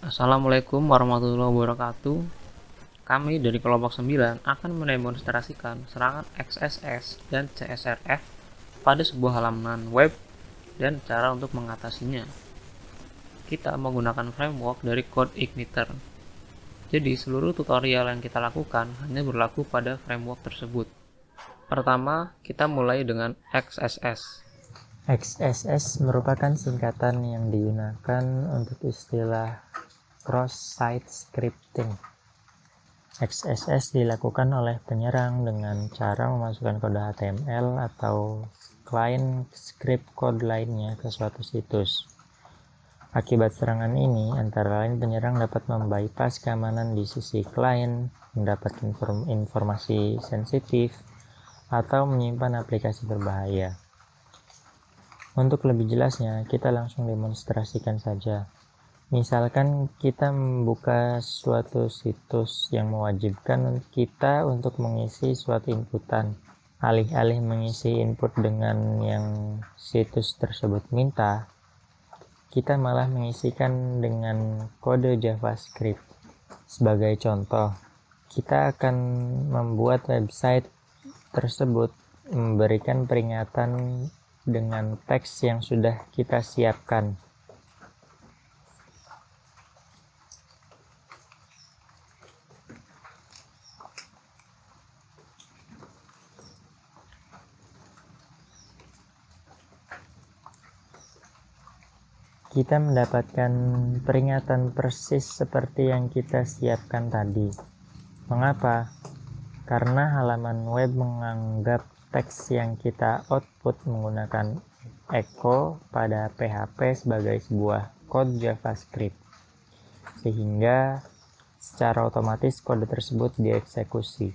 Assalamualaikum warahmatullahi wabarakatuh. Kami dari kelompok 9 akan mendemonstrasikan serangan XSS dan CSRF pada sebuah halaman web dan cara untuk mengatasinya. Kita menggunakan framework dari CodeIgniter. Jadi seluruh tutorial yang kita lakukan hanya berlaku pada framework tersebut. Pertama, kita mulai dengan XSS. XSS merupakan singkatan yang digunakan untuk istilah cross-site scripting. XSS dilakukan oleh penyerang dengan cara memasukkan kode HTML atau klien script code lainnya ke suatu situs. Akibat serangan ini, antara lain penyerang dapat membypass keamanan di sisi klien, mendapatkan informasi sensitif, atau menyimpan aplikasi berbahaya. Untuk lebih jelasnya, kita langsung demonstrasikan saja. Misalkan kita membuka suatu situs yang mewajibkan kita untuk mengisi suatu inputan. Alih-alih mengisi input dengan yang situs tersebut minta, kita malah mengisikan dengan kode JavaScript. Sebagai contoh, kita akan membuat website tersebut memberikan peringatan dengan teks yang sudah kita siapkan. Kita mendapatkan peringatan persis seperti yang kita siapkan tadi. Mengapa? Karena halaman web menganggap teks yang kita output menggunakan echo pada PHP sebagai sebuah kode JavaScript, sehingga secara otomatis kode tersebut dieksekusi.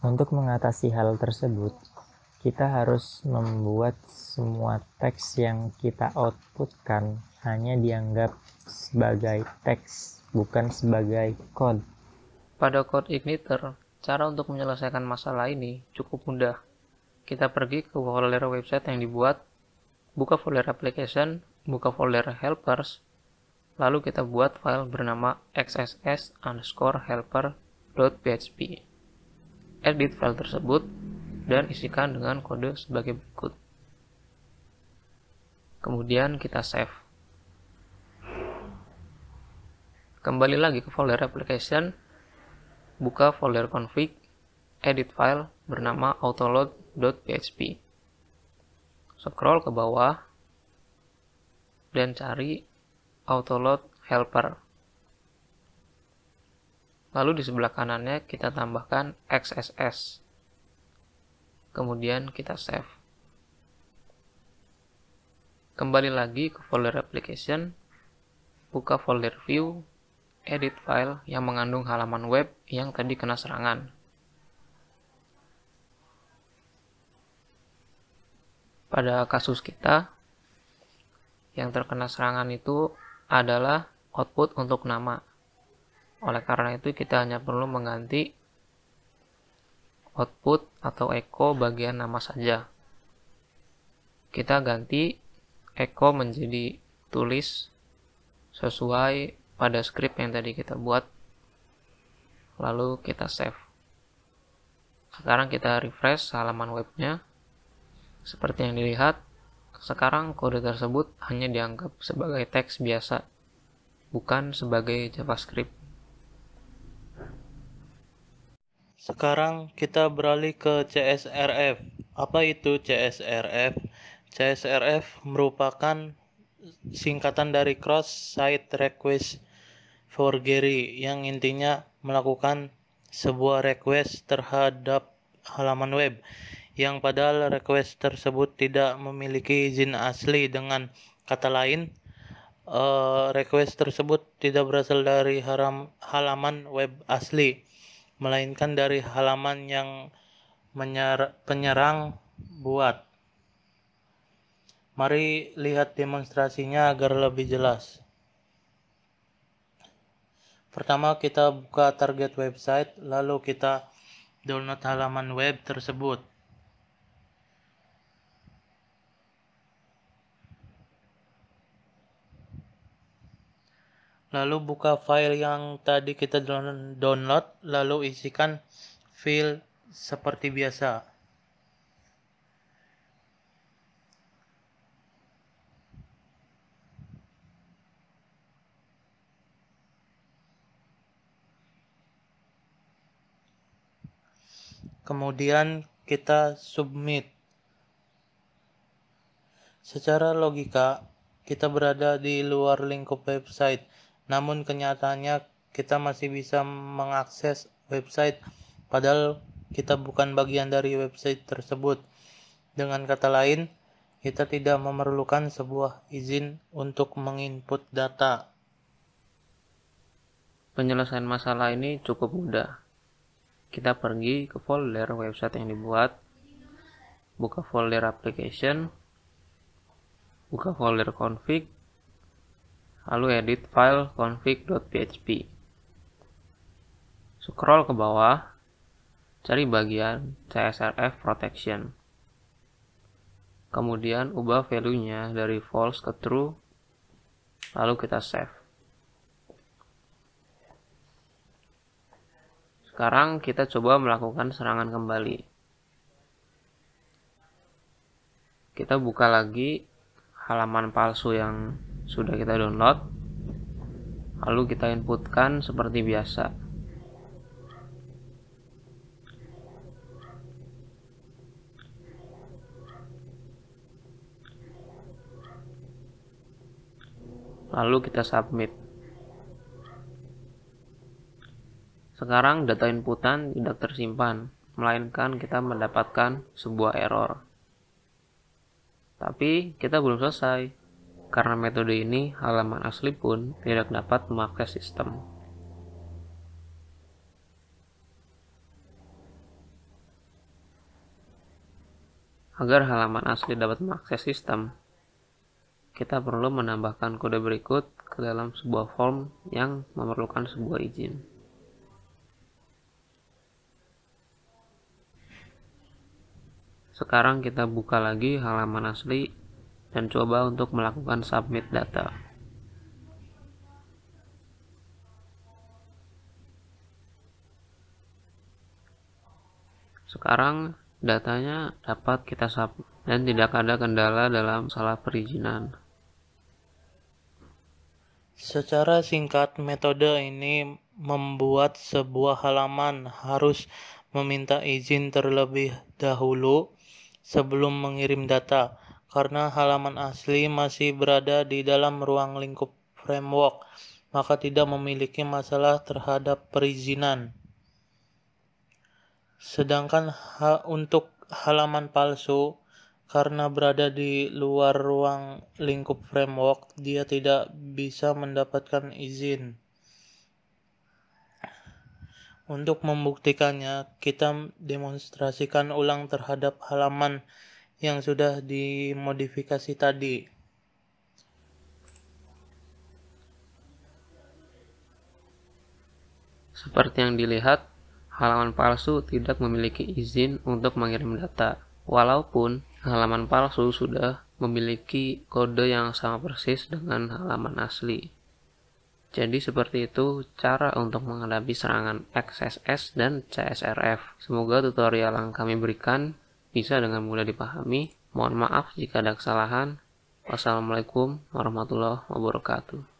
Untuk mengatasi hal tersebut, kita harus membuat semua teks yang kita outputkan hanya dianggap sebagai teks, bukan sebagai kode. Pada CodeIgniter, cara untuk menyelesaikan masalah ini cukup mudah. Kita pergi ke folder website yang dibuat, buka folder application, buka folder helpers, lalu kita buat file bernama xss_helper.php. Edit file tersebut dan isikan dengan kode sebagai berikut. Kemudian kita save. Kembali lagi ke folder application, buka folder config, edit file bernama autoload.php. Scroll ke bawah dan cari autoload helper. Lalu di sebelah kanannya kita tambahkan XSS. Kemudian kita save. Kembali lagi ke folder application, buka folder view, edit file yang mengandung halaman web yang tadi kena serangan. Pada kasus kita, yang terkena serangan itu adalah output untuk nama. Oleh karena itu kita hanya perlu mengganti output atau echo bagian nama saja. Kita ganti echo menjadi tulis sesuai pada script yang tadi kita buat, lalu kita save. Sekarang kita refresh halaman webnya. Seperti yang dilihat, sekarang kode tersebut hanya dianggap sebagai teks biasa, bukan sebagai JavaScript. Sekarang kita beralih ke CSRF. Apa itu CSRF? CSRF merupakan singkatan dari Cross Site Request Forgery yang intinya melakukan sebuah request terhadap halaman web yang padahal request tersebut tidak memiliki izin asli. Dengan kata lain, request tersebut tidak berasal dari halaman web asli, melainkan dari halaman yang penyerang buat. Mari lihat demonstrasinya agar lebih jelas. Pertama kita buka target website, lalu kita download halaman web tersebut. lalu buka file yang tadi kita download, lalu isikan file seperti biasa. Kemudian kita submit. Secara logika, kita berada di luar lingkup website, namun kenyataannya kita masih bisa mengakses website, padahal kita bukan bagian dari website tersebut. Dengan kata lain, kita tidak memerlukan sebuah izin untuk menginput data. Penyelesaian masalah ini cukup mudah. Kita pergi ke folder website yang dibuat, buka folder application, buka folder config, lalu edit file config.php. Scroll ke bawah, cari bagian CSRF protection. Kemudian ubah value-nya dari false ke true, lalu kita save. Sekarang kita coba melakukan serangan kembali. Kita buka lagi halaman palsu yang sudah kita download, lalu kita inputkan seperti biasa. Lalu kita submit. Sekarang data inputan tidak tersimpan, melainkan kita mendapatkan sebuah error. Tapi kita belum selesai, karena metode ini halaman asli pun tidak dapat mengakses sistem. Agar halaman asli dapat mengakses sistem, kita perlu menambahkan kode berikut ke dalam sebuah form yang memerlukan sebuah izin. Sekarang kita buka lagi halaman asli dan coba untuk melakukan submit data. Sekarang datanya dapat kita submit dan tidak ada kendala dalam masalah perizinan. Secara singkat, metode ini membuat sebuah halaman harus meminta izin terlebih dahulu sebelum mengirim data, karena halaman asli masih berada di dalam ruang lingkup framework, maka tidak memiliki masalah terhadap perizinan. Sedangkan untuk halaman palsu, karena berada di luar ruang lingkup framework, dia tidak bisa mendapatkan izin. Untuk membuktikannya, kita demonstrasikan ulang terhadap halaman yang sudah dimodifikasi tadi. Seperti yang dilihat, halaman palsu tidak memiliki izin untuk mengirim data, walaupun halaman palsu sudah memiliki kode yang sama persis dengan halaman asli. Jadi seperti itu cara untuk menghadapi serangan XSS dan CSRF. Semoga tutorial yang kami berikan bisa dengan mudah dipahami. Mohon maaf jika ada kesalahan. Wassalamualaikum warahmatullahi wabarakatuh.